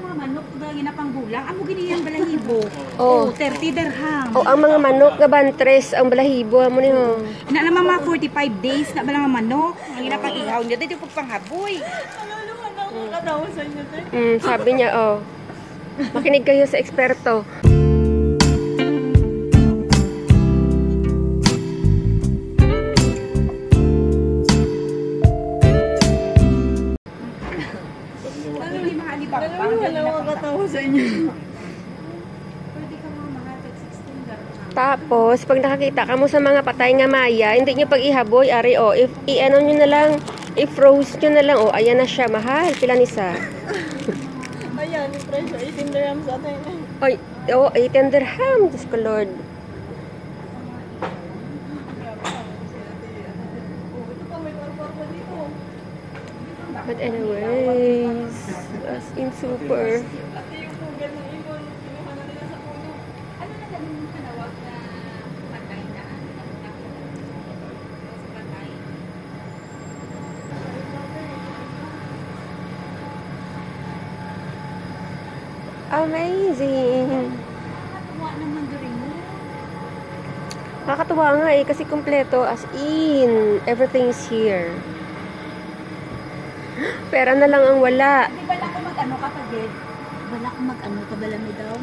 mga manok gaya na panggulang. Amo giniyan balahibo. Oh. 30 dirham. O, ang mga manok na bantres, ang balahibo mo niyo. Na naman mga 45 days na ba mga manok. Ang ginapang ihaw niya. Dito po panghaboy. Sabi niya, oh. Makinig kayo sa eksperto. Tapos, pag nakakita ka mo sa mga patay nga maya, hindi nyo pag ihaboy, ari, o, i-ano nyo na lang, i-froze nyo na lang, o, ayan na siya, mahal, pila nisa. Ayan, yung presyo, 18 dirhams atin. Oy, o, 18 dirham, Diyos ko Lord. But anyways, as in super. Amazing! Nakakatuwa nga eh, kasi kompleto, as in, everything's here. Pera na lang ang wala. Di ba lang mag-ano kapagid? Wala kang mag-ano, kabalami daw,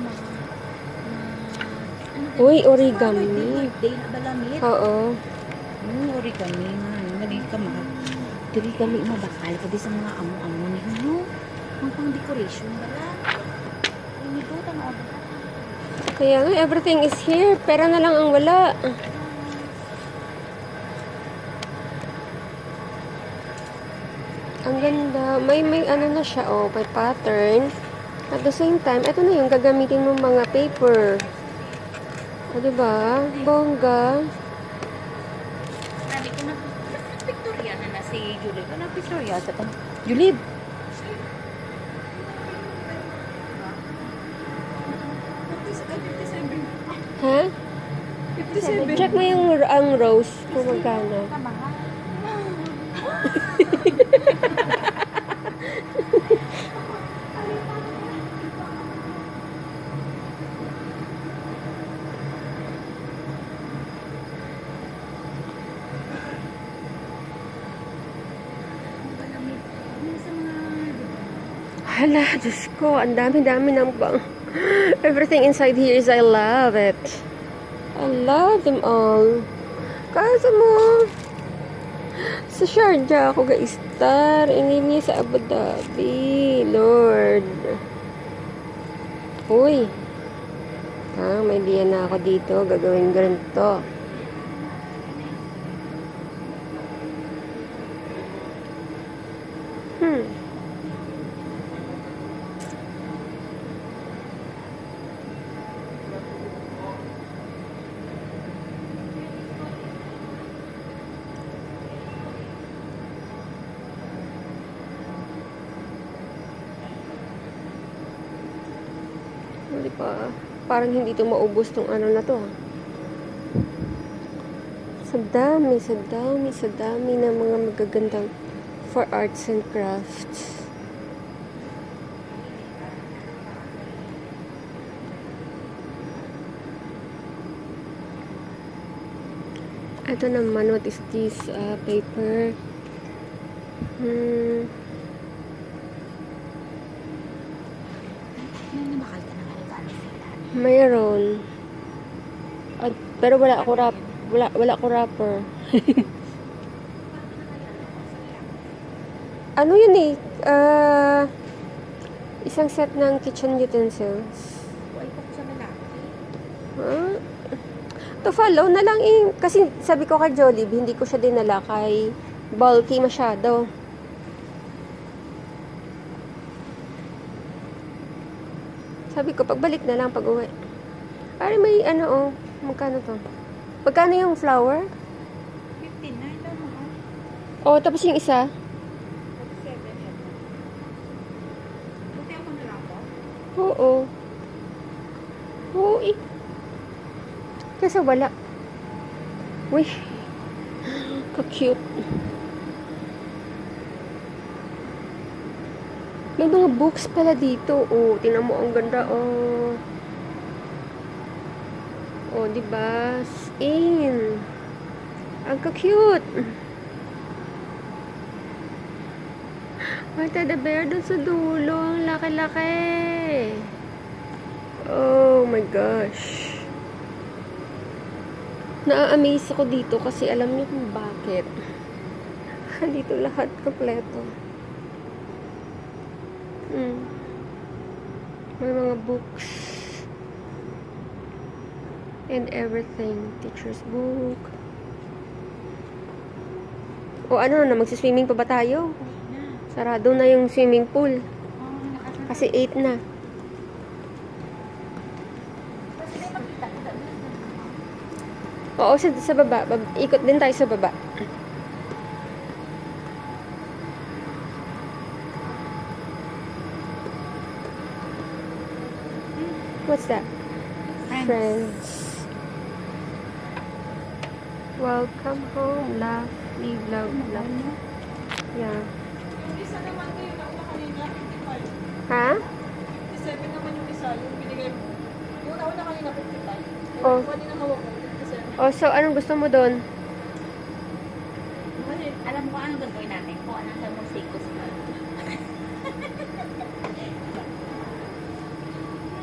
Uy, origami. Birthday na balamit. Oo. Origami nga. Mali ka mahal. Dili kami mabakal ka sa mga amo-amo ni Hino. Ang pang decoration bala. Inibutan mo ba? Kaya nga, everything is here. Pera na lang ang wala. Ang ganda. May ano na siya, oh, may pattern. At the same time, ito na yung gagamitin mo mga paper. O, diba? Bongga. Sabi ko na, Victoria na si Julib. Ano Victoria? Julib! Ha? 57. Check mo yung ang rose kung magkano. Hala, Diyos ko, ang dami-dami ng bang. Everything inside here is, I love it. I love them all. Kasi mo, sa Sharjah ako ga-star. Hindi sa Abu Dhabi. Lord. Uy. May idea na ako dito. Gagawin ganito. Diba? Parang hindi ito maubos tong ano na to. Sa dami ng mga magagandang for arts and crafts. Ito naman, what is this paper? Mayroon. Pero wala ako wala ako wrapper. Ano yun eh? Isang set ng kitchen utensils. To follow na lang eh. Kasi sabi ko kay Jollibee, hindi ko siya dinala kay bulky masyado. Sabi ko, pagbalik na lang pag-uwi. Pare, may ano, oh. Magkano to? Magkano yung flour? 59 lang mo. Oh, tapos yung isa? 47 yan. Buti ako na lang po? Oo. Oo, eh. Kasi wala. Uy. Ka-cute. May mga books pala dito. Oh, tingnan mo, ang ganda. Oh. Oh, diba? In. Ang ka-cute. May teddy bear dun sa dulo. Ang laki-laki. Oh my gosh. Na-amaze ako dito kasi alam niyo kung bakit. Dito lahat kompleto. May mga books and everything. Teacher's book. O ano na, magsiswimming pa ba tayo? Sarado na yung swimming pool. Kasi 8 na. Oo, sa baba. Ikot din tayo sa baba. What's that? Friends. Welcome home. Laugh. Live, love, love. Yeah. Yung isa naman ko yung nauna kanina, 55. Ha? 57 naman yung isa, yung binigay mo. Yung nauna kanina, 55. Oh. Yung kanina hawak ko, 57. Oh, so anong gusto mo doon? Alam mo anong gagawin natin? Kung anong sa musikos na.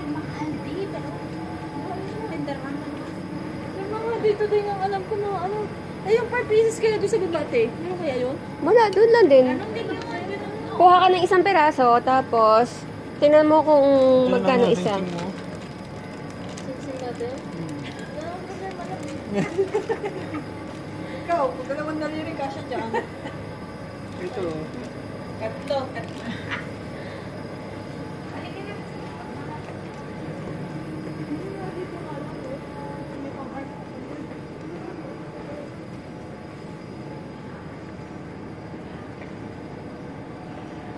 Mahal, di. Pero, tindaran ka na. Yung mga dito din ang alam ko mga ano. Eh, yung 5 pieces kaya doon sa babate. Meron kaya yun? Wala, doon lang din. Anong din yung mga ganun? Kuha ka ng isang peraso, tapos tingnan mo kung magkano isa. Sing natin. Ikaw, kung dalawang daliri kasya dyan. Ito. Katlo.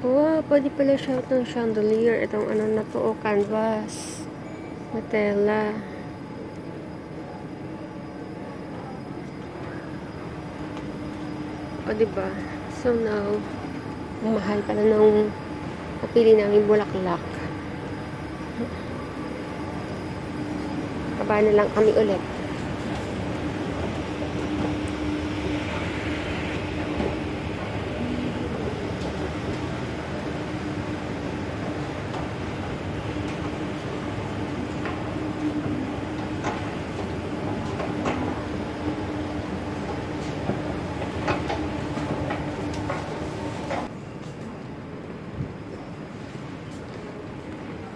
Wow, pwede pala siya itong chandelier. Itong ano na to, canvas. Na tela. O, diba? So now, ang mahal pala nung napili namin bulaklak. Kaba na lang kami ulit.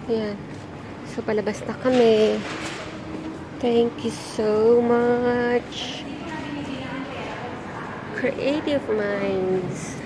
Ayan. So, palabas na kami. Thank you so much. Creative Minds.